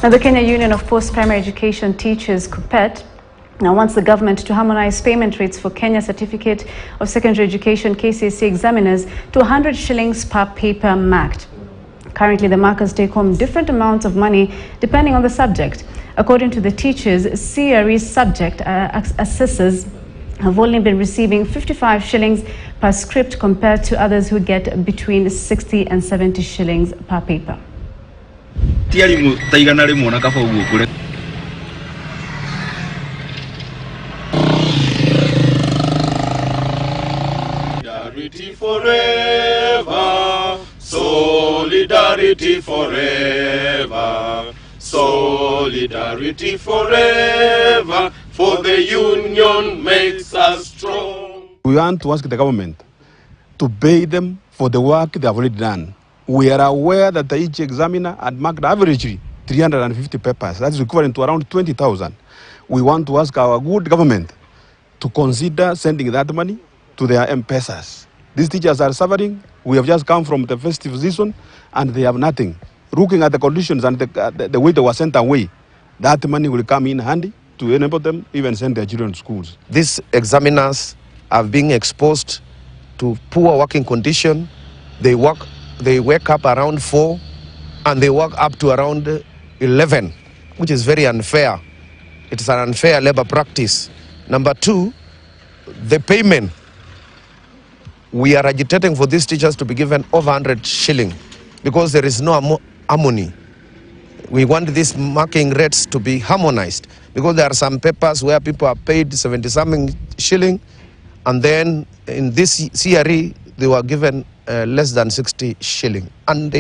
Now, the Kenya Union of Post-Primary Education Teachers, KUPPET, now wants the government to harmonize payment rates for Kenya Certificate of Secondary Education KCSE examiners to 100 shillings per paper marked. Currently, the markers take home different amounts of money depending on the subject. According to the teachers, CRE subject assessors have only been receiving 55 shillings per script compared to others who get between 60 and 70 shillings per paper. Solidarity forever, solidarity forever, solidarity forever, for the union makes us strong. We want to ask the government to pay them for the work they have already done. We are aware that each examiner had marked averagely 350 papers. That is equivalent to around 20,000. We want to ask our good government to consider sending that money to their M-Pesas. These teachers are suffering. We have just come from the festive season and they have nothing. Looking at the conditions and the way they were sent away, that money will come in handy to enable them even send their children to schools. These examiners are being exposed to poor working condition. They wake up around 4 and they work up to around 11, which is very unfair. It is an unfair labor practice. Number two, the payment. We are agitating for these teachers to be given over 100 shilling because there is no harmony. We want these marking rates to be harmonized because there are some papers where people are paid 70-something shilling and then in this CRE they were given less than 60 shilling. And